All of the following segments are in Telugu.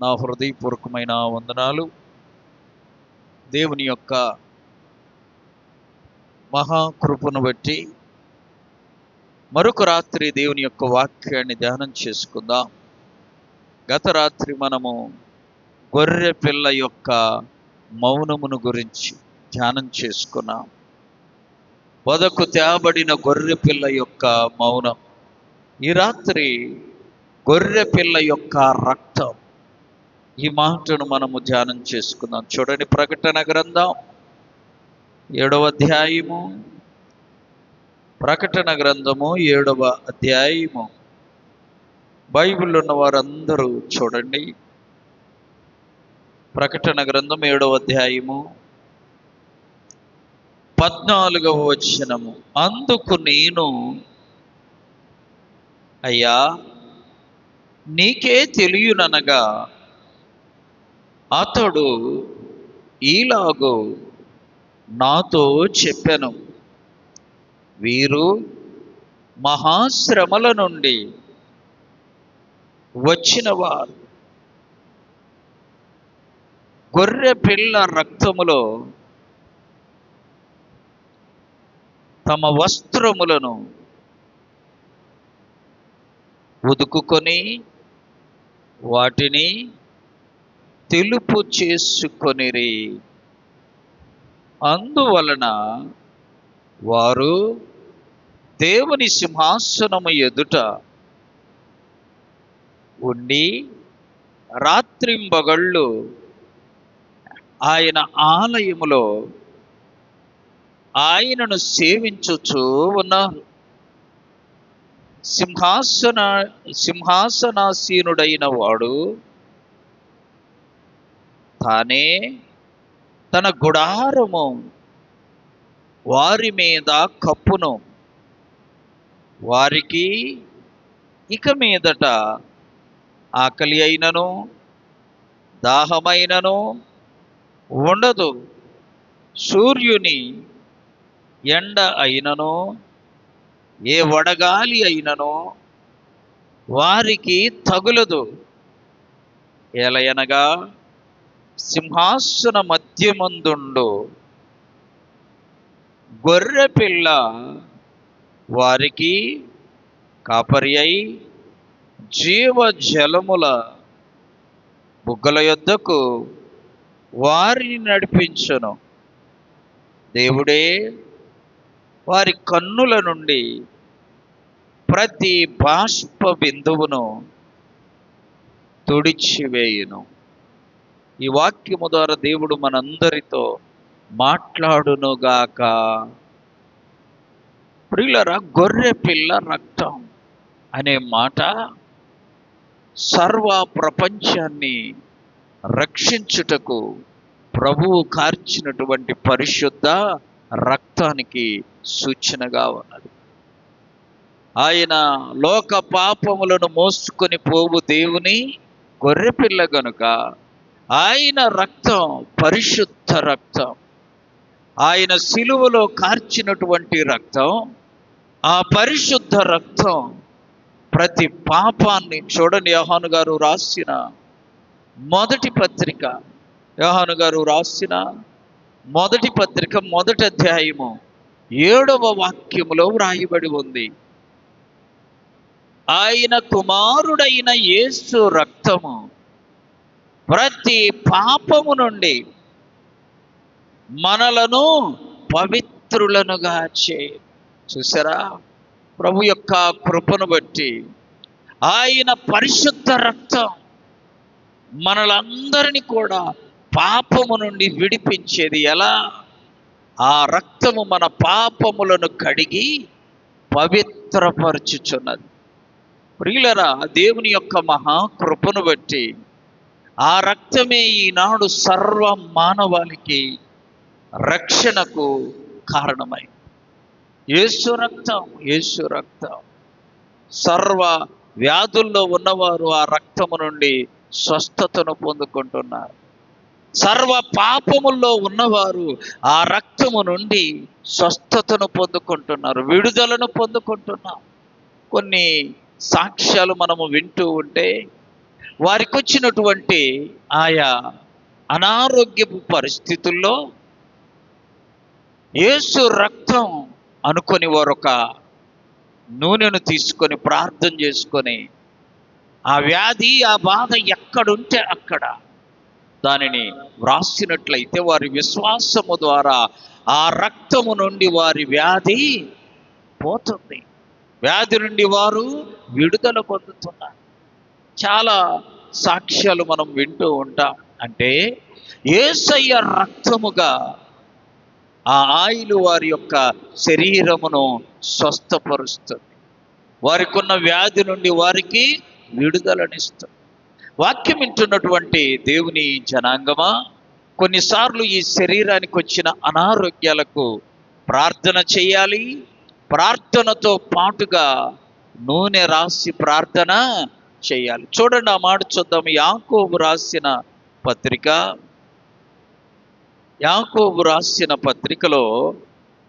నా హృదయపూర్వకమైన వందనాలు. దేవుని యొక్క మహాకృపను బట్టి మరొక రాత్రి దేవుని యొక్క వాక్యాన్ని ధ్యానం చేసుకుందాం. గత రాత్రి మనము గొర్రె పిల్ల యొక్క మౌనమును గురించి ధ్యానం చేసుకున్నాం. వదకు తేబడిన గొర్రె పిల్ల యొక్క మౌనం. ఈ రాత్రి గొర్రె పిల్ల యొక్క రక్తం, ఈ మాటను మనము ధ్యానం చేసుకుందాం. చూడండి, ప్రకటన గ్రంథం 7వ అధ్యాయము. ప్రకటన గ్రంథము 7వ అధ్యాయము. బైబిల్ ఉన్న వారందరూ చూడండి. ప్రకటన గ్రంథం 7వ అధ్యాయము 14వ వచనము. అందుకు నేను, అయ్యా, నీకే తెలియననగా అతడు ఈలాగు నాతో చెప్పెను, వీరు మహాశ్రమల నుండి వచ్చిన వారు, గొర్రె పిల్ల రక్తములో తమ వస్త్రములను ఉదుకుకొని వాటిని తెలుపు చేసుకొనిరి. అందువలన వారు దేవుని సింహాసనము ఎదుట ఉండి రాత్రింబగళ్ళు ఆయన ఆలయములో ఆయనను సేవించుచూ ఉన్నారు. సింహాసనాసీనుడైన వాడు తానే తన గుడారము వారి మీద కప్పును. వారికి ఇక మీదట ఆకలి అయినను దాహమైనను ఉండదు. సూర్యుని ఎండ అయినను ఏ వడగాలి అయినను వారికి తగులదు. ఏలయనగా సింహాసన మధ్యమందుండు గొర్రె పిల్ల వారికి కాపరి అయి జీవజలముల బుగ్గల యొద్దకు వారిని నడిపించును. దేవుడే వారి కన్నుల నుండి ప్రతి బాష్ప బిందువును తుడిచివేయును. ఈ వాక్యము ద్వారా దేవుడు మనందరితో మాట్లాడునుగాక. ప్రియులరా, గొర్రె పిల్ల రక్తం అనే మాట సర్వ ప్రపంచాన్ని రక్షించుటకు ప్రభువు కార్చినటువంటి పరిశుద్ధ రక్తానికి సూచనగా ఉన్నది. ఆయన లోక పాపములను మోసుకొని పోవు దేవుని గొర్రెపిల్ల గనుక ఆయన రక్తం పరిశుద్ధ రక్తం. ఆయన సిలువలో కార్చినటువంటి రక్తం, ఆ పరిశుద్ధ రక్తం ప్రతి పాపాన్ని. చూడండి, యోహాను గారు రాసిన మొదటి పత్రిక, యోహాను గారు రాసిన మొదటి పత్రిక 1వ అధ్యాయము 7వ వాక్యములో వ్రాయబడి ఉంది, ఆయన కుమారుడైన యేసు రక్తము ప్రతి పాపము నుండి మనలను పవిత్రులనుగా చేయి. చూసారా, ప్రభు యొక్క కృపను బట్టి ఆయన పరిశుద్ధ రక్తం మనలందరినీ కూడా పాపము నుండి విడిపించేది. ఎలా? ఆ రక్తము మన పాపములను కడిగి పవిత్రపరచుచున్నది. ప్రియులరా, దేవుని యొక్క మహాకృపను బట్టి ఆ రక్తమే ఈనాడు సర్వ మానవాళికి రక్షణకు కారణమై యేసు రక్తం. యేసు రక్తం. సర్వ వ్యాధుల్లో ఉన్నవారు ఆ రక్తము నుండి స్వస్థతను పొందుకుంటున్నారు. సర్వ పాపముల్లో ఉన్నవారు ఆ రక్తము నుండి స్వస్థతను పొందుకుంటున్నారు, విడుదలను పొందుకుంటున్నారు. కొన్ని సాక్ష్యాలు మనము వింటూ ఉంటే వారికి వచ్చినటువంటి ఆయా అనారోగ్యపు పరిస్థితుల్లో యేసు రక్తం అనుకొని వారొక నూనెను తీసుకొని ప్రార్థన చేసుకొని ఆ వ్యాధి ఆ బాధ ఎక్కడుంటే అక్కడ దానిని వ్రాసినట్లయితే వారి విశ్వాసము ద్వారా ఆ రక్తము నుండి వారి వ్యాధి పోతుంది. వ్యాధి నుండి వారు విడుదల పొందుతున్నారు. చాలా సాక్ష్యాలు మనం వింటూ ఉంటాం. అంటే యేసయ్య రక్తముగా ఆ ఆయిలు వారి యొక్క శరీరమును స్వస్థపరుస్తుంది. వారికి ఉన్న వ్యాధి నుండి వారికి విడుదలనిస్తుంది. వాక్యం వింటున్నటువంటి దేవుని జనాంగమా, కొన్నిసార్లు ఈ శరీరానికి వచ్చిన అనారోగ్యాలకు ప్రార్థన చేయాలి. ప్రార్థనతో పాటుగా నూనె రాసి ప్రార్థన చేయాలి. చూడండి, ఆ మాట చూద్దాం. యాకోబు రాసిన పత్రికలో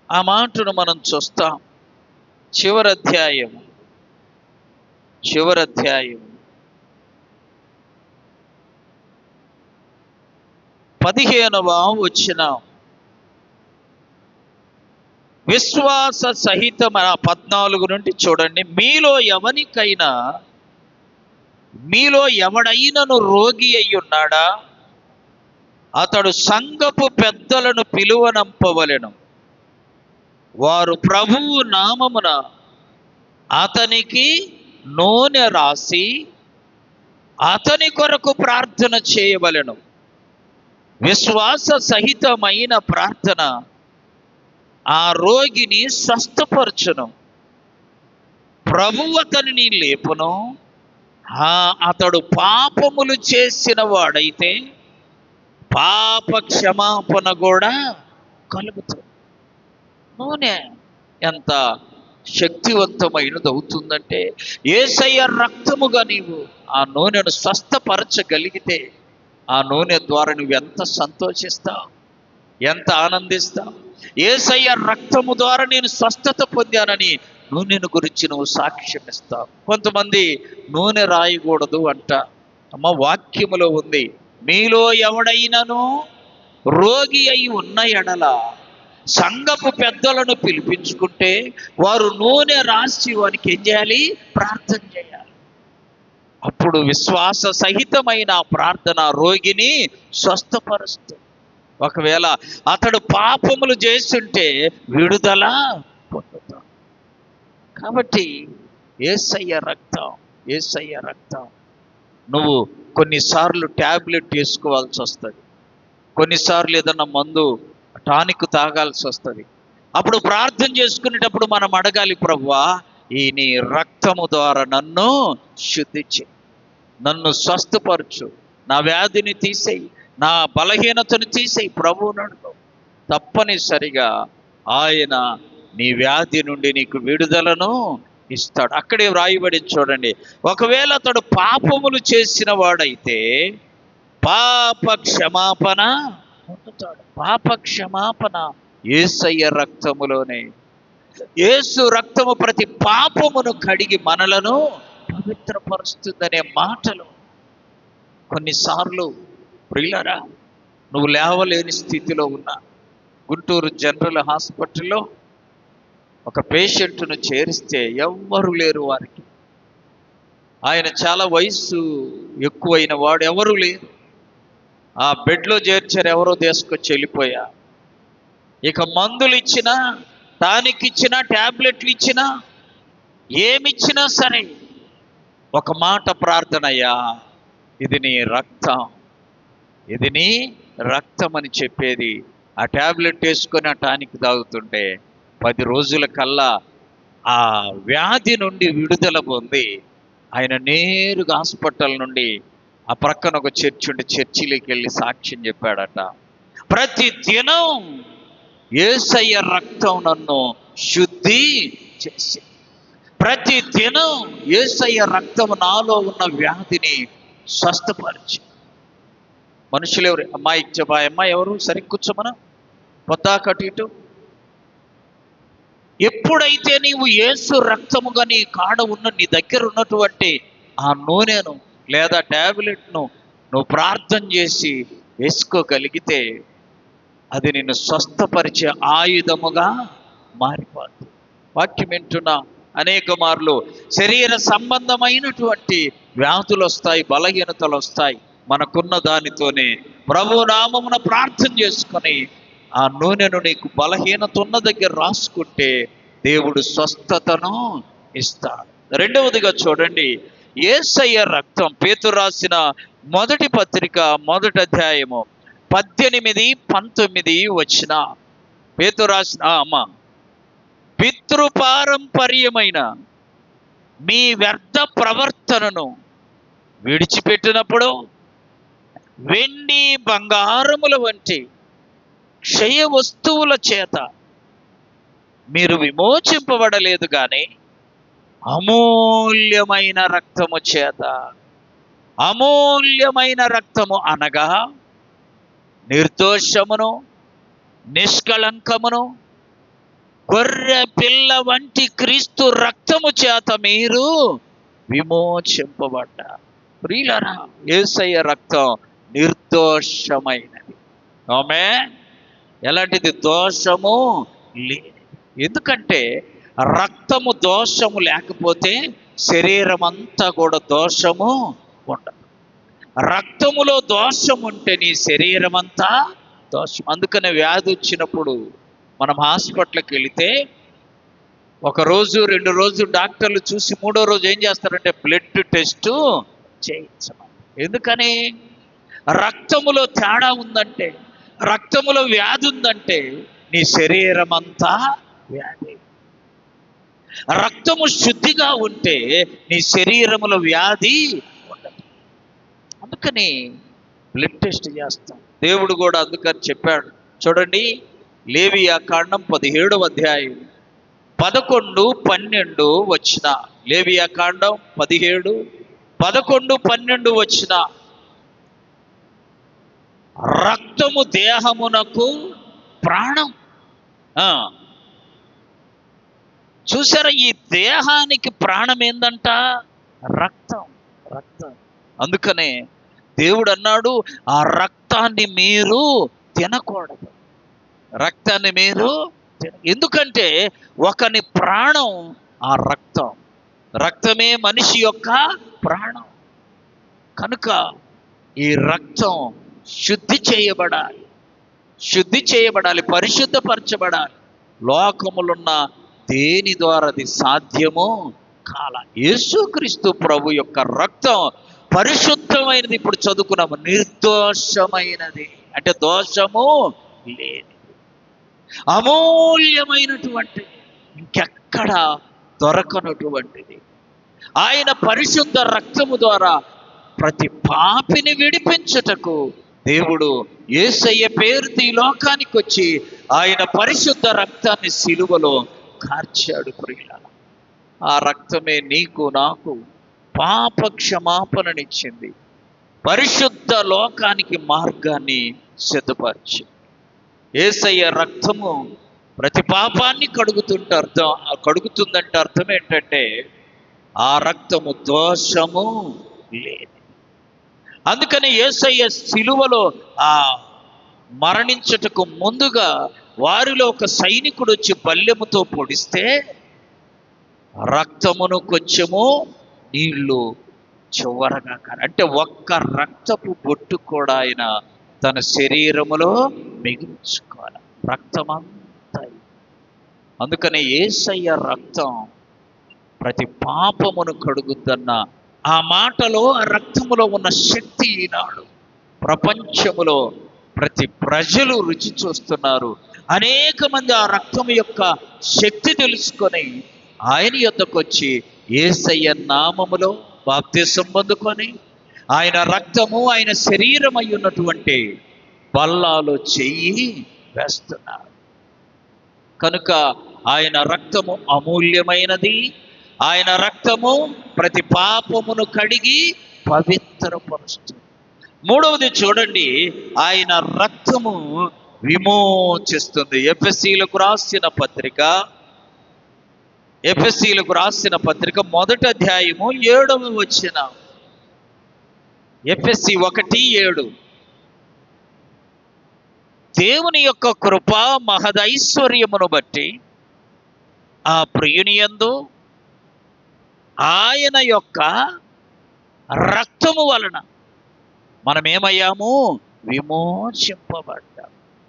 ఆ మాటను మనం చూస్తాం. చివరి అధ్యాయం 15వ వచనం. విశ్వాస సహితమైన 14 నుండి చూడండి. మీలో ఎవడైనను రోగి అయ్యున్నాడా, అతడు సంఘపు పెద్దలను పిలువనంపవలెను. వారు ప్రభువు నామమున అతనికి నూనె రాసి అతని కొరకు ప్రార్థన చేయవలెను. విశ్వాస సహితమైన ప్రార్థన ఆ రోగిని స్వస్థపరచును. ప్రభువు అతనిని లేపును. అతడు పాపములు చేసిన వాడైతే పాప క్షమాపణ కూడా కలుగుతుంది. నూనె ఎంత శక్తివంతమైనది అవుతుందంటే, యేసయ్య రక్తముగా నీవు ఆ నూనెను స్వస్థపరచగలిగితే ఆ నూనె ద్వారా నువ్వు ఎంత సంతోషిస్తావు, ఎంత ఆనందిస్తావు. యేసయ్య రక్తము ద్వారా నేను స్వస్థత పొందానని నూనెను గురించి నువ్వు సాక్ష్యం ఇస్తావు. కొంతమంది నూనె రాయకూడదు అంట. అమ్మ, వాక్యములో ఉంది, మీలో ఎవడైనను రోగి అయి ఉన్న ఎడల సంఘపు పెద్దలను పిలిపించుకుంటే వారు నూనె రాసి వారికి ఏం చేయాలి? ప్రార్థన చేయాలి. అప్పుడు విశ్వాస సహితమైన ప్రార్థన రోగిని స్వస్థపరుస్తుంది. ఒకవేళ అతడు పాపములు చేస్తుంటే విడుదల పొందుతాడు. కాబట్టి యేసయ్య రక్తం. నువ్వు కొన్నిసార్లు ట్యాబ్లెట్ వేసుకోవాల్సి వస్తుంది, కొన్నిసార్లు ఏదన్నా మందు టానిక్ తాగాల్సి వస్తుంది. అప్పుడు ప్రార్థన చేసుకునేటప్పుడు మనం అడగాలి, ప్రభువా, ఈ నీ రక్తము ద్వారా నన్ను శుద్ధి చేయి, నన్ను స్వస్థపరచు, నా వ్యాధిని తీసేయి, నా బలహీనతను తీసేయి. ప్రభువును అడుగు. తప్పనిసరిగా ఆయన నీ వ్యాధి నుండి నీకు విడుదలను ఇస్తాడు. అక్కడే వ్రాయబడి చూడండి, ఒకవేళ అతడు పాపములు చేసిన వాడైతే పాప క్షమాపణ పొందుతాడు. పాప క్షమాపణ యేసయ్య రక్తములోనే. యేసు రక్తము ప్రతి పాపమును కడిగి మనలను పవిత్రపరుస్తుందనే మాటలు. కొన్నిసార్లు ప్రియులారా, నువ్వు లేవలేని స్థితిలో ఉన్నా, గుంటూరు జనరల్ హాస్పిటల్లో ఒక పేషెంట్ను చేరిస్తే ఎవ్వరు లేరు వారికి. ఆయన చాలా వయసు ఎక్కువైన వాడు, ఎవరు లేరు. ఆ బెడ్లో చేర్చారు, ఎవరో తీసుకొచ్చి వెళ్ళిపోయా. ఇక మందులు ఇచ్చినా, టానిక్ ఇచ్చినా, ట్యాబ్లెట్లు ఇచ్చినా, ఏమిచ్చినా సరే ఒక మాట ప్రార్థన, అయ్యా ఇది నీ రక్తం, ఇది నీ రక్తం అని చెప్పేది. ఆ ట్యాబ్లెట్ వేసుకొని ఆ టానిక్ తాగుతుంటే 10 రోజుల కల్లా ఆ వ్యాధి నుండి విడుదల పొంది ఆయన నేరుగా హాస్పిటల్ నుండి ఆ ప్రక్కన ఒక చర్చి ఉంటే చర్చిలోకి వెళ్ళి సాక్ష్యం చెప్పాడట. ప్రతి దినం యేసయ్య రక్తం నన్ను శుద్ధి చేసి, ప్రతి దినం యేసయ్య రక్తం నాలో ఉన్న వ్యాధిని స్వస్థపరిచి. మనుషులు ఎవరు? అమ్మాయి అమ్మాయి ఎవరు? సరి కూర్చోమన పొద్దాకటు ఇటు. ఎప్పుడైతే నీవు యేసు రక్తముగా నీ కాడ ఉన్న నీ దగ్గర ఉన్నటువంటి ఆ నూనెను లేదా ట్యాబ్లెట్ను నువ్వు ప్రార్థన చేసి వేసుకోగలిగితే అది నిన్ను స్వస్థపరిచే ఆయుధముగా మారిపోతుంది. వాక్యం వింటున్న అనేక మార్లు శరీర సంబంధమైనటువంటి వ్యాధులు వస్తాయి, బలహీనతలు వస్తాయి. మనకున్న దానితోనే ప్రభు నామమున ప్రార్థన చేసుకొని ఆ నూనెను నీకు బలహీనత ఉన్న దగ్గర రాసుకుంటే దేవుడు స్వస్థతను ఇస్తాడు. రెండవదిగా చూడండి, యేసయ్య రక్తం. పేతురు రాసిన మొదటి పత్రిక 1వ అధ్యాయము 18-19 వచ్చిన పేతురు రాసిన పితృపారంపర్యమైన మీ వ్యర్థ ప్రవర్తనను విడిచిపెట్టినప్పుడు వెండి బంగారముల వంటి క్షయ వస్తువుల చేత మీరు విమోచింపబడలేదు కానీ అమూల్యమైన రక్తము చేత. అమూల్యమైన రక్తము అనగా నిర్దోషమును నిష్కళంకమును గొర్రె పిల్ల వంటి క్రీస్తు రక్తము చేత మీరు విమోచింపబడ్డారు. ప్రియులారా, యేసయ్య రక్తం నిర్దోషమైనది. ఆమేన్. ఎలాంటిది? దోషము లేనిది. ఎందుకంటే రక్తము దోషము లేకపోతే శరీరం అంతా కూడా దోషము ఉండదు. రక్తములో దోషం ఉంటే నీ శరీరం అంతా దోషం. అందుకనే వ్యాధి వచ్చినప్పుడు మనం హాస్పిటల్కి వెళితే 1 రోజు 2 రోజులు డాక్టర్లు చూసి 3వ రోజు ఏం చేస్తారంటే బ్లడ్ టెస్ట్ చేయించమని. ఎందుకని? రక్తములో తేడా ఉందంటే, రక్తములో వ్యాధి ఉందంటే నీ శరీరం అంతా వ్యాధి. రక్తము శుద్ధిగా ఉంటే నీ శరీరములో వ్యాధి ఉండదు. అందుకని బ్లడ్ టెస్ట్ చేస్తాం. దేవుడు కూడా అందుకని చెప్పాడు. చూడండి, లేవియా కాండం 17వ అధ్యాయం 11, 12 వచ్చిన. లేవియా కాండం 17, 11, 12 వచ్చిన. రక్తము దేహమునకు ప్రాణం. చూసారా, ఈ దేహానికి ప్రాణం ఏందంట? రక్తం. రక్తం. అందుకనే దేవుడు అన్నాడు, ఆ రక్తాన్ని మీరు తినకూడదు. రక్తాన్ని మీరు ఎందుకంటే ఒకని ప్రాణం ఆ రక్తం. రక్తమే మనిషి యొక్క ప్రాణం. కనుక ఈ రక్తం శుద్ధి చేయబడాలి, శుద్ధి చేయబడాలి, పరిశుద్ధపరచబడాలి. లోకములున్న దేని ద్వారా అది సాధ్యమో కాల. యేసుక్రీస్తు ప్రభు యొక్క రక్తం పరిశుద్ధమైనది. ఇప్పుడు చదువుకున్నాము, నిర్దోషమైనది అంటే దోషము లేని, అమూల్యమైనటువంటి, ఇంకెక్కడ దొరకనటువంటిది. ఆయన పరిశుద్ధ రక్తము ద్వారా ప్రతి పాపిని విడిపించుటకు దేవుడు యేసయ్య పేరుతో ఈ లోకానికి వచ్చి ఆయన పరిశుద్ధ రక్తాన్ని సిలువలో కార్చాడు. ప్రియులారా, ఆ రక్తమే నీకు నాకు పాప క్షమాపణనిచ్చింది, పరిశుద్ధ లోకానికి మార్గాన్ని సిద్ధపరిచింది. యేసయ్య రక్తము ప్రతి పాపాన్ని కడుగుతుందంటే అర్థం ఏంటంటే ఆ రక్తము దోషము లేదు. అందుకని యేసయ్య సిలువలో ఆ మరణించుటకు ముందుగా వారిలో ఒక సైనికుడు వచ్చి బల్లెముతో పొడిస్తే రక్తమును కొంచెము నీళ్లు చివరగా అంటే ఒక్క రక్తపు బొట్టు కూడా ఆయన తన శరీరములో మిగిల్చుకోవాలి. రక్తమంతా. అందుకని యేసయ్య రక్తం ప్రతి పాపమును కడుగుద్దన్న ఆ మాటలో, ఆ రక్తములో ఉన్న శక్తి ఈనాడు ప్రపంచములో ప్రతి ప్రజలు రుచి చూస్తున్నారు. అనేక మంది ఆ రక్తం యొక్క శక్తి తెలుసుకొని ఆయన యొద్దకు వచ్చి యేసయ్య నామములో బాప్తిసం పొందుకొని ఆయన రక్తము ఆయన శరీరం అయి ఉన్నటువంటి బల్లాలో చెయ్యి వేస్తున్నారు. కనుక ఆయన రక్తము అమూల్యమైనది. ఆయన రక్తము ప్రతి పాపమును కడిగి పవిత్రపరుస్తుంది. మూడవది చూడండి, ఆయన రక్తము విమోచిస్తుంది. ఎఫెసీలకు రాసిన పత్రిక 1వ అధ్యాయము 7వ వచనం. ఎఫెసీ 1:7. దేవుని యొక్క కృప మహదైశ్వర్యమును బట్టి ఆ ప్రియుని యందు ఆయన యొక్క రక్తము వలన మనమేమయ్యాము?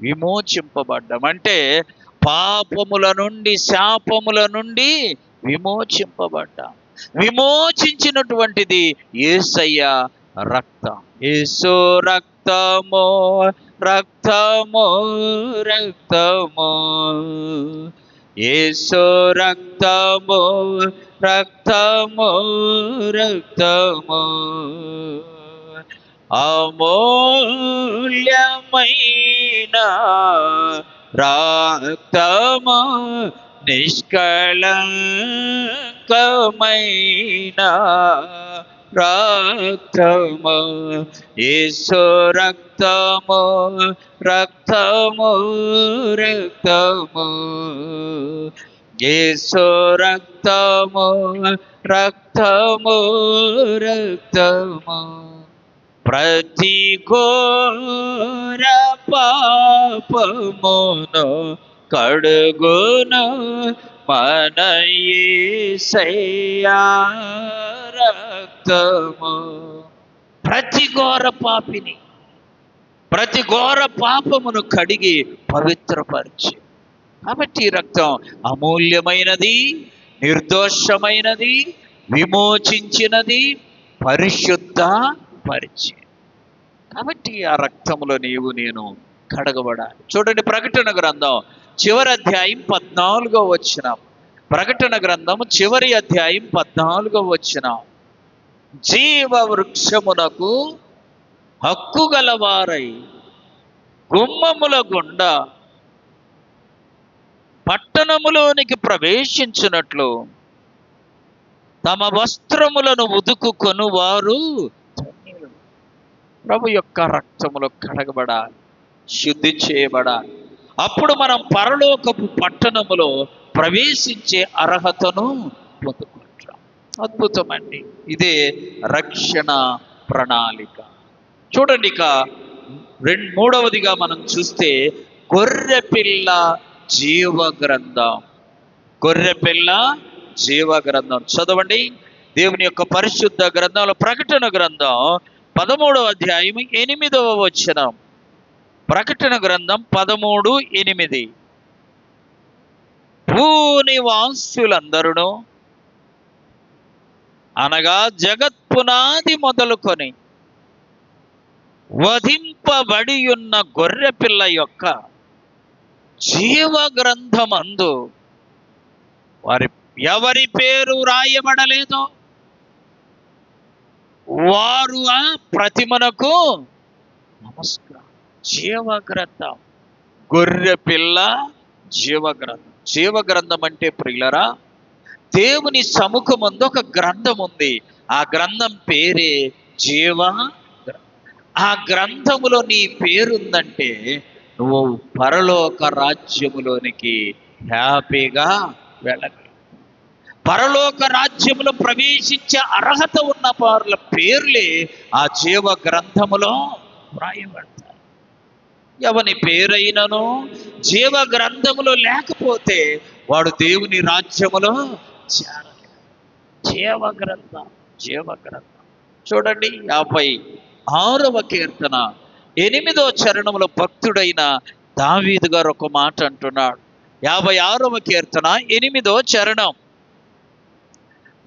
విమోచింపబడ్డాం. అంటే పాపముల నుండి, శాపముల నుండి విమోచింపబడ్డాం. విమోచించినటువంటిది యేసయ్య రక్తం. యేసు రక్తము, రక్తము, రక్తము. యేసు రక్తము, రక్తము, రక్తము. అమూల్యమైన రక్తము, నిష్కళంకమైన రక్తము. యేసు రక్తము, రక్తము, రక్తము. యేసు రక్తము, రక్తము, రక్తము. ప్రతి ఘోర పాపమును కడుగును మన యేసయ్య రక్తము. ప్రతి ఘోర పాపిని, ప్రతి ఘోర పాపమును కడిగి పవిత్రపరిచి. కాబట్టి ఈ రక్తం అమూల్యమైనది, నిర్దోషమైనది, విమోచించినది, పరిశుద్ధ పరిచి. కాబట్టి ఆ రక్తంలో నీవు నేను కడగబడాలి. చూడండి, ప్రకటన గ్రంథం చివరి అధ్యాయం 14వ వచనం. ప్రకటన గ్రంథం చివరి అధ్యాయం 14వ వచనం. జీవ వృక్షమునకు హక్కు గలవారై గుమ్మముల గుండా పట్టణములోనికి ప్రవేశించినట్లు తమ వస్త్రములను ఉదుకుకొను వారు ధన్యులు. ప్రభు యొక్క రక్తములో కడగబడాలి, శుద్ధి చేయబడాలి. అప్పుడు మనం పరలోకపు పట్టణములో ప్రవేశించే అర్హతను పొందుకుంటాం. అద్భుతమండి. ఇదే రక్షణ ప్రణాళిక. చూడండి, ఇక మూడవదిగా మనం చూస్తే గొర్రెపిల్ల జీవ గ్రంథం. గొర్రెపిల్ల జీవ గ్రంథం చదవండి. దేవుని యొక్క పరిశుద్ధ గ్రంథంలో ప్రకటన గ్రంథం 13వ అధ్యాయం 8వ వచనం. ప్రకటన గ్రంథం 13:8. భూనివాసులందరూ అనగా జగత్పునాది మొదలుకొని వధింపబడి ఉన్న గొర్రెపిల్ల యొక్క జీవ గ్రంథమందు ఎవరి పేరు రాయబడలేదో వారు ఆ ప్రతిమనకు నమస్కారం. జీవగ్రంథం, గొర్రెపిల్ల జీవగ్రంథం. జీవగ్రంథం అంటే ప్రియులరా, దేవుని సముఖమందు ఒక గ్రంథం ఉంది. ఆ గ్రంథం పేరే జీవ. ఆ గ్రంథములో నీ పేరుందంటే నువ్వు పరలోక రాజ్యములోనికి హ్యాపీగా వెళ్ళగలవు. పరలోక రాజ్యములో ప్రవేశించే అర్హత ఉన్న వారి పేర్లే ఆ జీవ గ్రంథములో వ్రాయబడతాయి. ఎవని పేరైనను జీవ గ్రంథములో లేకపోతే వాడు దేవుని రాజ్యములో చేరలేడు. జీవగ్రంథం, జీవగ్రంథం. చూడండి, 56వ కీర్తన 8వ చరణంలో భక్తుడైన దావీదు గారు ఒక మాట అంటున్నాడు. 56వ కీర్తన 8వ చరణం.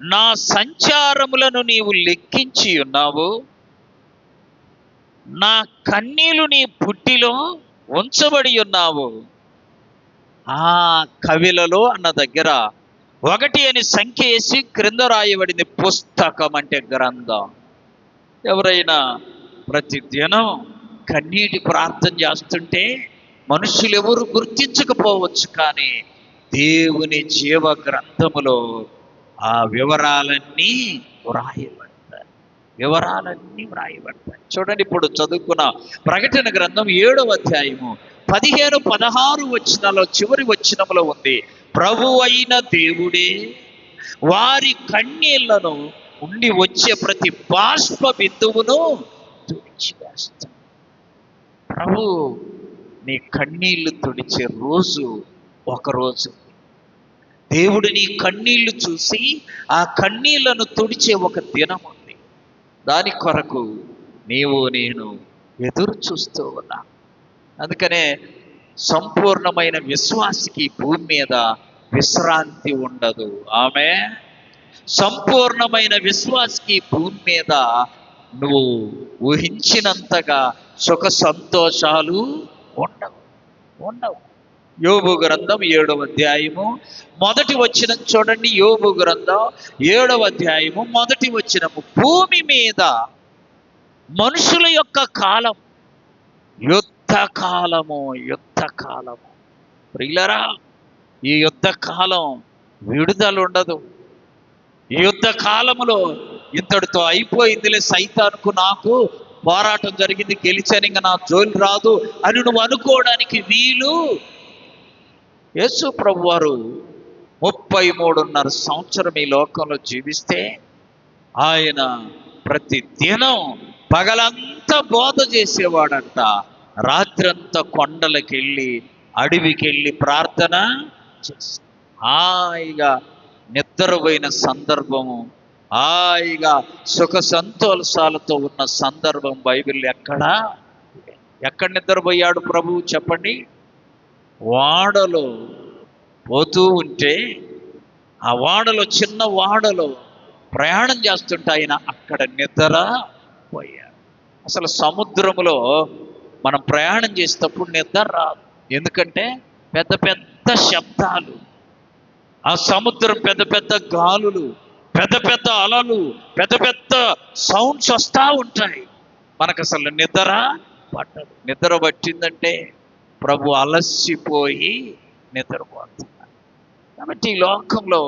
నా సంచారములను నీవు లెక్కించి ఉన్నావు, నా కన్నీలు నీ పుట్టిలో ఉంచబడి ఉన్నావు. ఆ కవిలలో అన్న దగ్గర 1 అని సంఖ్య వేసి క్రింద రాయబడింది పుస్తకం అంటే గ్రంథం. ఎవరైనా ప్రతి దినం కన్నీటి ప్రార్థన చేస్తుంటే మనుషులు ఎవరు గుర్తించకపోవచ్చు, కానీ దేవుని జీవ గ్రంథములో ఆ వివరాలన్నీ వ్రాయబడతాయి. చూడండి, ఇప్పుడు చదువుకున్న ప్రకటన గ్రంథం 7వ అధ్యాయము 15, 16 వచనాల్లో చివరి వచనములో ఉంది. ప్రభు అయిన దేవుడే వారి కన్నీళ్లను ఉండి వచ్చే ప్రతి బాష్ప బిందువును తుడిచివేస్తాడు. ప్రభు నీ కన్నీళ్లు తుడిచే రోజు ఒకరోజు. దేవుడు నీ కన్నీళ్లు చూసి ఆ కన్నీళ్లను తుడిచే ఒక దినం ఉంది. దాని కొరకు నీవు నేను ఎదురు చూస్తూ ఉన్నా. అందుకనే సంపూర్ణమైన విశ్వాసికి భూమి మీద విశ్రాంతి ఉండదు. ఆమె సంపూర్ణమైన విశ్వాసికి భూమి మీద నువ్వు ఊహించినంతగా సుఖ సంతోషాలు ఉండవు. యోబు గ్రంథం 7వ అధ్యాయము మొదటి వచనం చూడండి. యోబు గ్రంథం 7వ అధ్యాయము మొదటి వచనము, భూమి మీద మనుషుల యొక్క కాలం యుద్ధ కాలము. ప్రియులరా, ఈ యుద్ధ కాలం విడుదల ఉండదు. ఈ యుద్ధ కాలములో ఇంతటితో అయిపోయిందిలే, సైతానుకు నాకు పోరాటం జరిగింది, గెలిచాను, ఇంకా నా జోలి రాదు అని నువ్వు అనుకోవడానికి వీలు. యేసు ప్రభు వారు 33.5 సంవత్సరం ఈ లోకంలో జీవిస్తే ఆయన ప్రతి దినం పగలంతా బోధ చేసేవాడంట. రాత్రంతా కొండలకెళ్ళి అడవికెళ్ళి ప్రార్థన చేసి హాయిగా నిద్రపోయిన సందర్భము, హాయిగా సుఖ సంతోషాలతో ఉన్న సందర్భం బైబిల్ ఎక్కడ నిద్రపోయాడు ప్రభువు చెప్పండి? వాడలో పోతూ ఉంటే, ఆ వాడలో చిన్న వాడలో ప్రయాణం చేస్తుంటే ఆయన అక్కడ నిద్ర పోయాడు. అసలు సముద్రములో మనం ప్రయాణం చేసేటప్పుడు నిద్ర రాదు. ఎందుకంటే పెద్ద పెద్ద శబ్దాలు, ఆ సముద్రం పెద్ద పెద్ద గాలులు, పెద్ద పెద్ద అలలు, పెద్ద పెద్ద సౌండ్స్ వస్తూ ఉంటాయి. మనకు అసలు నిద్ర పట్టదు. నిద్ర పట్టిందంటే ప్రభు అలసిపోయి నిద్రపోతున్నారు. కాబట్టి ఈ లోకంలో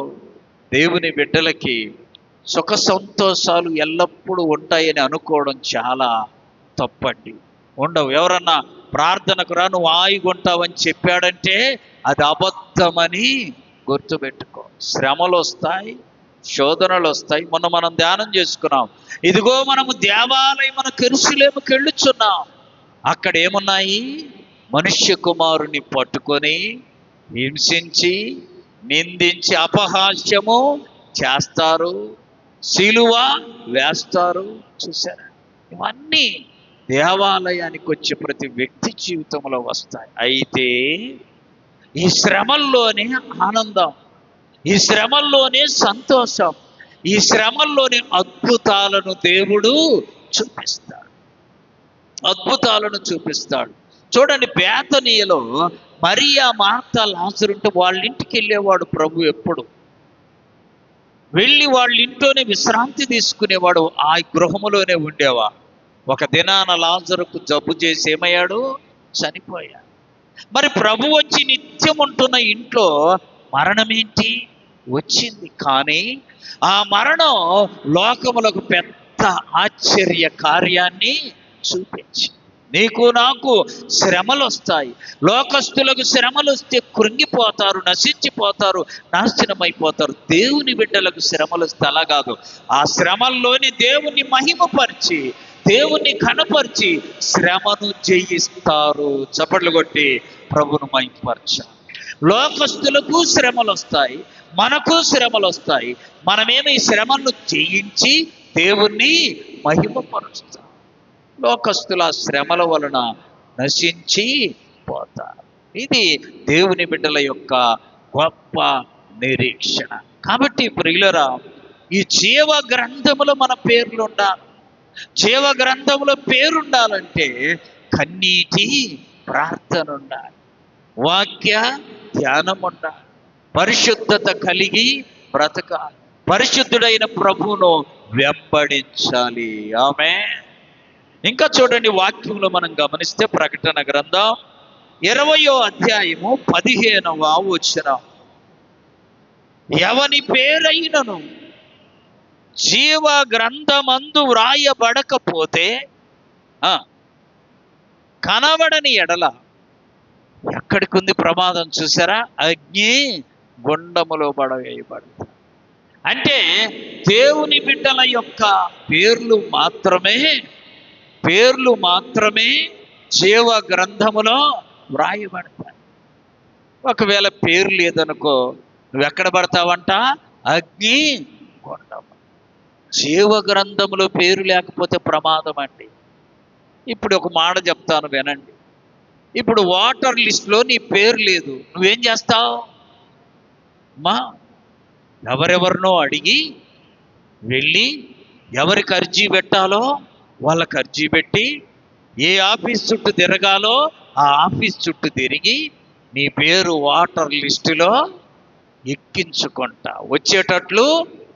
దేవుని బిడ్డలకి సుఖ సంతోషాలు ఎల్లప్పుడూ ఉంటాయని అనుకోవడం చాలా తప్పండి. ఉండవు. ఎవరన్నా ప్రార్థనకు రా నువ్వు హాయిగా ఉంటావని చెప్పాడంటే అది అబద్ధమని గుర్తుపెట్టుకో. శ్రమలు వస్తాయి, శోధనలు వస్తాయి. మొన్న మనం ధ్యానం చేసుకున్నాం. ఇదిగో మనము దేవాలయం యెరూషలేముకి వెళ్ళుచున్నాం. అక్కడ ఏమున్నాయి? మనుష్య కుమారుని పట్టుకొని హింసించి నిందించి అపహాస్యము చేస్తారు, సిలువ వేస్తారు. చూసారా? ఇవన్నీ దేవాలయానికి వచ్చే ప్రతి వ్యక్తి జీవితంలో వస్తాయి. అయితే ఈ శ్రమల్లోనే ఆనందం, ఈ శ్రమల్లోనే సంతోషం, ఈ శ్రమల్లోనే అద్భుతాలను దేవుడు చూపిస్తాడు. చూడండి, బేతనీయలో మరియా, మార్తా, లాజరు ఉంటే వాళ్ళ ఇంటికి వెళ్ళేవాడు ప్రభు. ఎప్పుడు వెళ్ళి వాళ్ళ ఇంట్లోనే విశ్రాంతి తీసుకునేవాడు. ఆ గృహములోనే ఉండేవా. ఒక దినాన లాజరుకు జబ్బు చేసి ఏమయ్యాడు? చనిపోయాడు. మరి ప్రభు వచ్చి నిత్యం ఉంటున్న ఇంట్లో మరణమేంటి? వచ్చింది. కానీ ఆ మరణం లోకములకు పెద్ద ఆశ్చర్య కార్యాన్ని చూపించి, నీకు నాకు శ్రమలు వస్తాయి. లోకస్తులకు శ్రమలు వస్తే కృంగిపోతారు, నశించిపోతారు, నాశనమైపోతారు. దేవుని బిడ్డలకు శ్రమలు వస్తే అలా కాదు. ఆ శ్రమల్లోని దేవుని మహిమపరిచి, దేవుని కనపరిచి శ్రమను జయిస్తారు. చప్పట్లు కొట్టి ప్రభును మహిమపరచాలి. లోకస్తులకు శ్రమలు వస్తాయి, మనకు శ్రమలు వస్తాయి. మనమేమో ఈ శ్రమను జయించి దేవుణ్ణి మహిమపరుస్తాం. లోకస్తుల శ్రమల వలన నశించి పోతారు. ఇది దేవుని బిడ్డల యొక్క గొప్ప నిరీక్షణ. కాబట్టి ప్రియులరా, ఈ జీవ గ్రంథములో మన పేర్లు ఉండాలి. జీవ గ్రంథంలో పేరుండాలంటే కన్నీటి ప్రార్థన ఉండాలి, వాక్య ధ్యానం ఉండాలి, పరిశుద్ధత కలిగి బ్రతకాలి, పరిశుద్ధుడైన ప్రభువును వెంబడించాలి. ఆమేన్. ఇంకా చూడండి, వాక్యంలో మనం గమనిస్తే ప్రకటన గ్రంథం 20వ అధ్యాయము 15వ వచనం, ఎవని పేరైనను జీవ గ్రంథమందు వ్రాయబడకపోతే కనబడని ఎడల ఎక్కడికి ఉంది ప్రమాదం? చూసారా? అగ్ని గుండములో పడవేయబడుతుంది. అంటే దేవుని బిడ్డల యొక్క పేర్లు మాత్రమే పేర్లు మాత్రమే జీవ గ్రంథములో వ్రాయబడతాయి. ఒకవేళ పేరు లేదనుకో, నువ్వెక్కడ పడతావంట? అగ్ని గుండం. జీవ గ్రంథములో పేరు లేకపోతే ప్రమాదం అండి. ఇప్పుడు ఒక మాట చెప్తాను వినండి. ఇప్పుడు వాటర్ లిస్ట్లో నీ పేరు లేదు, నువ్వేం చేస్తావు? ఎవరెవరినో అడిగి వెళ్ళి ఎవరికి అర్జీ పెట్టాలో వాళ్ళకి అర్జీ పెట్టి, ఏ ఆఫీస్ చుట్టూ తిరగాలో ఆ ఆఫీస్ చుట్టూ తిరిగి నీ పేరు వాటర్ లిస్టులో ఎక్కించుకుంటా వచ్చేటట్లు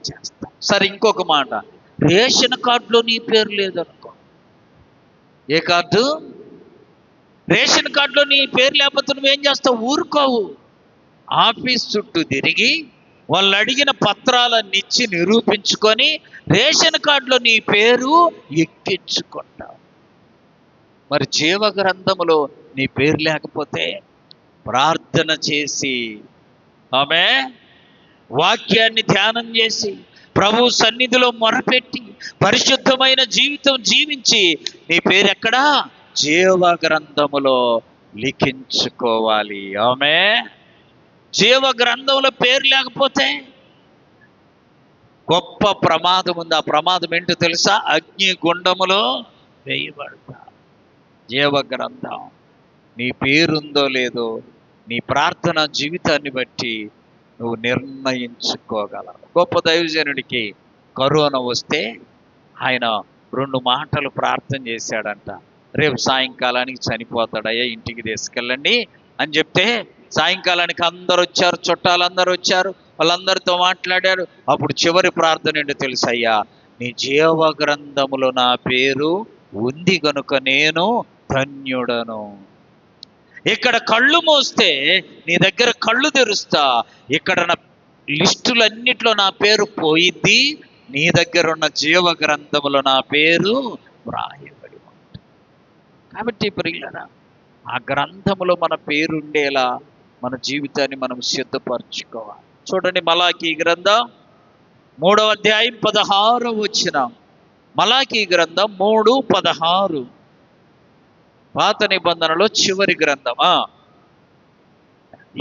చేస్తా. సరే, ఇంకొక మాట, రేషన్ కార్డులో నీ పేరు లేదనుకో. ఏ కార్డు? రేషన్ కార్డులో నీ పేరు లేకపోతే నువ్వేం చేస్తావు? ఊరుకోవు. ఆఫీస్ చుట్టూ తిరిగి వాళ్ళు అడిగిన పత్రాలన్నీ ఇచ్చి నిరూపించుకొని రేషన్ కార్డులో నీ పేరు ఎక్కించుకుంటావు. మరి జీవ గ్రంథములో నీ పేరు లేకపోతే ప్రార్థన చేసి, ఆమె వాక్యాన్ని ధ్యానం చేసి, ప్రభు సన్నిధిలో మొరపెట్టి, పరిశుద్ధమైన జీవితం జీవించి నీ పేరు ఎక్కడా? జీవ గ్రంథములో లిఖించుకోవాలి. ఆమె జీవ గ్రంథంలో పేరు లేకపోతే గొప్ప ప్రమాదం ఉంది. ఆ ప్రమాదం ఏంటో తెలుసా? అగ్ని గుండములో వేయబడతా. జీవ గ్రంథం నీ పేరుందో లేదో నీ ప్రార్థన జీవితాన్ని బట్టి నువ్వు నిర్ణయించుకోగలవు. గొప్ప దైవజనుడికి కరోనా వస్తే ఆయన 2 మాటలు ప్రార్థన చేశాడంట. రేపు సాయంకాలానికి చనిపోతాడయ్యా, ఇంటికి తీసుకెళ్ళండి అని చెప్తే, సాయంకాలానికి అందరు వచ్చారు, చుట్టాలందరూ వచ్చారు, వాళ్ళందరితో మాట్లాడాడు. అప్పుడు చివరి ప్రార్థన ఏంటో తెలుసయ్యా, నీ జీవ గ్రంథములో నా పేరు ఉంది గనుక నేను ధన్యుడను. ఇక్కడ కళ్ళు మూస్తే నీ దగ్గర కళ్ళు తెరుస్తా, ఇక్కడ నా లిస్టులన్నిట్లో నా పేరు పోయిద్ది, నీ దగ్గర ఉన్న జీవ గ్రంథములో నా పేరు వ్రాయబడి ఉంటుంది. కాబట్టి ప్రియులారా, ఆ గ్రంథములో మన పేరు ఉండేలా మన జీవితాన్ని మనం సిద్ధపరచుకోవాలి. చూడండి, మలాకీ గ్రంథం 3వ అధ్యాయం 16వ వచనం. మలాకీ గ్రంథం 3:16, పాత నిబంధనలో చివరి గ్రంథం.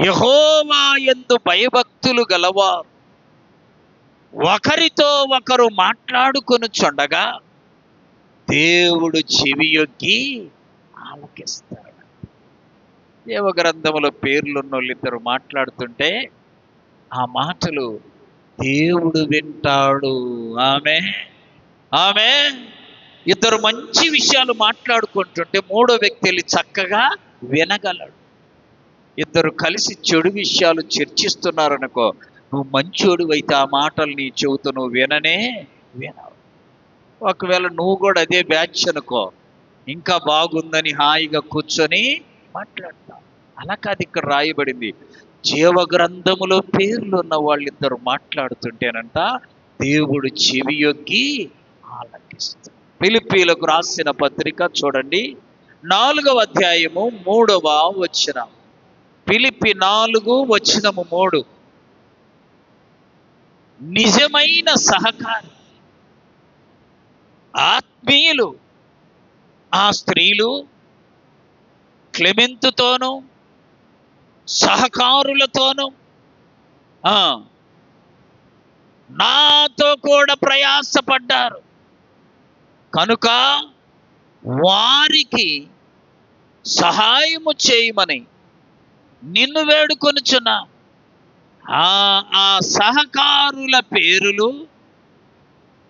యెహోవా యందు భయభక్తులు గలవారు ఒకరితో ఒకరు మాట్లాడుకొనుచుండగా దేవుడు చెవియొగ్గి ఆలకిస్తాడు. దేవ గ్రంథములో పేర్లున్న వాళ్ళిద్దరు మాట్లాడుతుంటే ఆ మాటలు దేవుడు వింటాడు. ఆమె ఇద్దరు మంచి విషయాలు మాట్లాడుకుంటుంటే మూడో వ్యక్తి వెళ్ళి చక్కగా వినగలడు. ఇద్దరు కలిసి చెడు విషయాలు చర్చిస్తున్నారనుకో, నువ్వు మంచోడు అయితే ఆ మాటలు నీ చెబుతూ నువ్వు వినవు. ఒకవేళ నువ్వు కూడా అదే బ్యాచ్ అనుకో, ఇంకా బాగుందని హాయిగా కూర్చొని మాట్లాడతావు. అలా కాదు, ఇక్కడ రాయబడింది, జీవ గ్రంథములో పేర్లు ఉన్న వాళ్ళిద్దరు మాట్లాడుతుంటేనంట దేవుడు చెవియొగ్గి ఆలకిస్తాడు. ఫిలిప్పీలకు రాసిన పత్రిక చూడండి, 4వ అధ్యాయము 3వ వచనం. ఫిలిప్పి 4:3. నిజమైన సహకారి ఆత్మీయులు ఆ స్త్రీలు క్లెమెంతుతోనూ సహకారులతోనూ నాతో కూడా ప్రయాసపడ్డారు కనుక వారికి సహాయము చేయమని నిన్ను వేడుకొనుచున్నా. ఆ సహకారుల పేరులు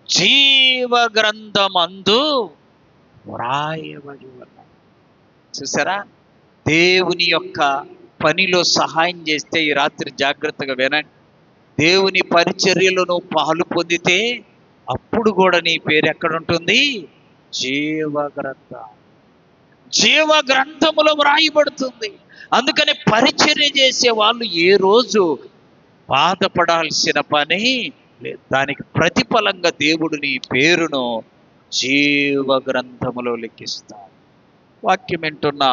జీవ గ్రంథమందు వ్రాయబడి ఉన్నాయి. చూసారా, దేవుని యొక్క పనిలో సహాయం చేస్తే ఈ రాత్రి జాగ్రత్తగా వినండి, దేవుని పరిచర్యలో నువ్వు పాలు పొందితే అప్పుడు కూడా నీ పేరు ఎక్కడ ఉంటుంది? జీవ గ్రంథములో వ్రాయబడుతుంది. అందుకని పరిచర్య చేసే వాళ్ళు ఏ రోజు బాధపడాల్సిన పని లేదు. దానికి ప్రతిఫలంగా దేవుడు నీ పేరును జీవ గ్రంథములో లిఖిస్తాడు. వాక్యం వింటున్న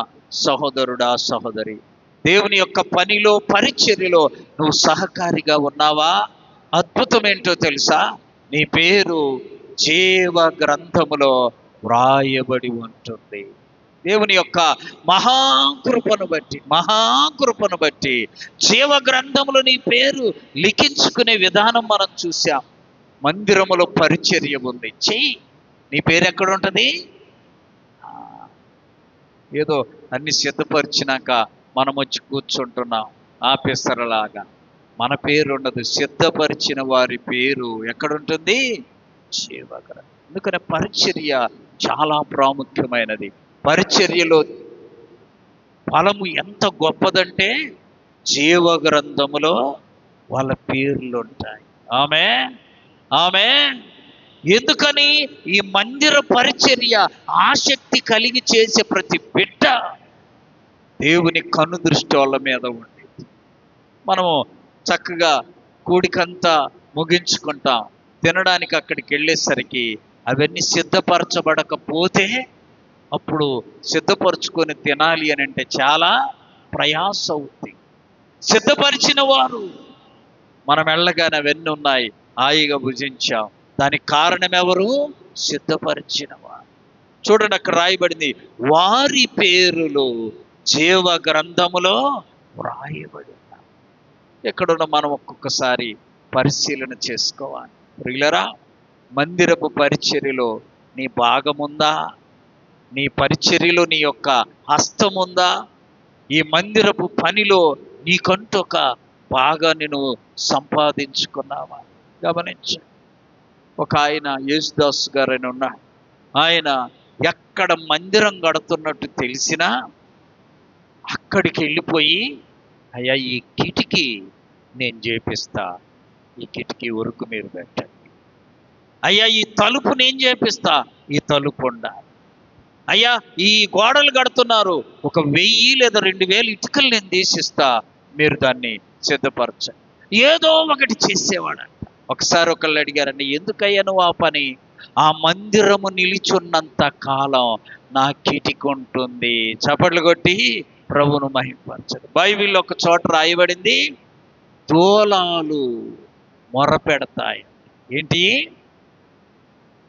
సహోదరుడా, సహోదరి, దేవుని యొక్క పనిలో పరిచర్యలో నువ్వు సహకారిగా ఉన్నావా? అద్భుతం ఏంటో తెలుసా? నీ పేరు జీవ గ్రంథములో వ్రాయబడి ఉంటుంది. దేవుని యొక్క మహాకృపను బట్టి జీవ గ్రంథములో నీ పేరు లిఖించుకునే విధానం మనం చూసాం. మందిరములో పరిచర్య ఉంది, చెయ్యి. నీ పేరు ఎక్కడ ఉంటుంది? ఏదో అన్ని సిద్ధపరిచినాక మనం వచ్చి కూర్చుంటున్నాం ఆఫీసర్లాగా. మన పేరు ఉండదు. సిద్ధపరిచిన వారి పేరు ఎక్కడుంటుంది? జీవగ్రంథం. అందుకనే పరిచర్య చాలా ప్రాముఖ్యమైనది. పరిచర్యలో ఫలము ఎంత గొప్పదంటే జీవగ్రంథములో వాళ్ళ పేర్లు ఉంటాయి. ఆమేన్. ఎందుకని? ఈ మందిర పరిచర్య ఆసక్తి కలిగి చేసే ప్రతి బిడ్డ దేవుని కనుదృష్టి వాళ్ళ మీద ఉండేది. మనము చక్కగా కూడికంతా ముగించుకుంటాం, తినడానికి అక్కడికి వెళ్ళేసరికి అవన్నీ సిద్ధపరచబడకపోతే అప్పుడు సిద్ధపరచుకొని తినాలి అని అంటే చాలా ప్రయాస అవుతుంది. సిద్ధపరిచిన వారు మనం వెళ్ళగానే అవన్నీ ఉన్నాయి, హాయిగా భుజించాం. దానికి కారణం ఎవరు? సిద్ధపరిచిన వారు. చూడండి, అక్కడ రాయబడింది, వారి పేరులు జీవ గ్రంథములో వ్రాయబడి ఉన్నాయి. ఎక్కడున్న మనం ఒక్కొక్కసారి పరిశీలన చేసుకోవాలి. ప్రియులరా, మందిరపు పరిచర్యలో నీ భాగముందా? నీ పరిచర్యలో నీ యొక్క హస్తముందా? ఈ మందిరపు పనిలో నీకంటూ ఒక భాగాన్ని నువ్వు సంపాదించుకున్నావా? గమనించు. ఒక ఆయన యేసుదాస్ గారు అని ఉన్నాడు. ఆయన ఎక్కడ మందిరం కడుతున్నట్టు తెలిసినా అక్కడికి వెళ్ళిపోయి, అయ్యా ఈ కిటికీ నేను చేపిస్తా, ఈ కిటికీ వరకు మీరు పెట్టండి. అయ్యా ఈ తలుపు నేను చేపిస్తా, ఈ తలుపు ఉండాలి. అయ్యా ఈ గోడలు కడుతున్నారు, 1000 లేదా 2000 ఇటుకలు నేను తీసిస్తా, మీరు దాన్ని సిద్ధపరచండి. ఏదో ఒకటి చేసేవాడంట. ఒకసారి ఒకళ్ళు అడిగారండి, ఎందుకయ్యా నువ్వు ఆ పని? ఆ మందిరము నిలిచున్నంత కాలం నా కిటికీ ఉంటుంది. చప్పట్లు కొట్టి ప్రభువును మహిమపరచండి. బైబిల్లో ఒక చోట రాయబడింది, దూలాలు మొరపెడతాయి. ఏంటి?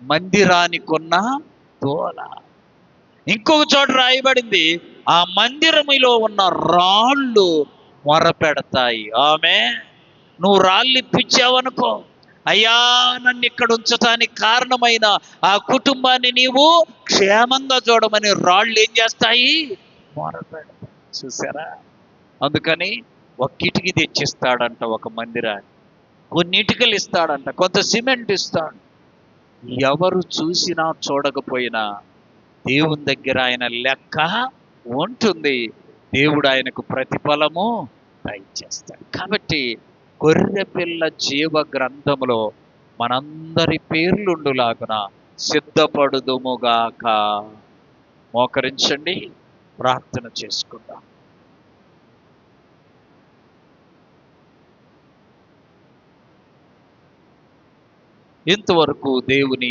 మందిరానికున్న దూల. ఇంకొక చోట రాయబడింది, ఆ మందిరములో ఉన్న రాళ్ళు మొరపెడతాయి. నువ్వు రాళ్ళు ఇప్పించావనుకో, అయ్యా నన్ను ఇక్కడ ఉంచటానికి కారణమైన ఆ కుటుంబాన్ని నీవు క్షేమంగా చూడమని రాళ్ళు ఏం చేస్తాయి? మొరపెడతాయి. చూసారా? అందుకని ఒక కిటికీ తెచ్చిస్తాడంట ఒక మందిరాన్ని, కొన్ని ఇటుకలు ఇస్తాడంట, కొంత సిమెంట్ ఇస్తాడు. ఎవరు చూసినా చూడకపోయినా దేవుని దగ్గర ఆయన లెక్క ఉంటుంది. దేవుడు ఆయనకు ప్రతిఫలము దయచేస్తాడు. కాబట్టి గొర్రెపిల్ల జీవ గ్రంథములో మనందరి పేర్లుండులాగున సిద్ధపడుదుముగాక. మోకరించండి, ప్రార్థన చేసుకుందాం. ఇంతవరకు దేవుని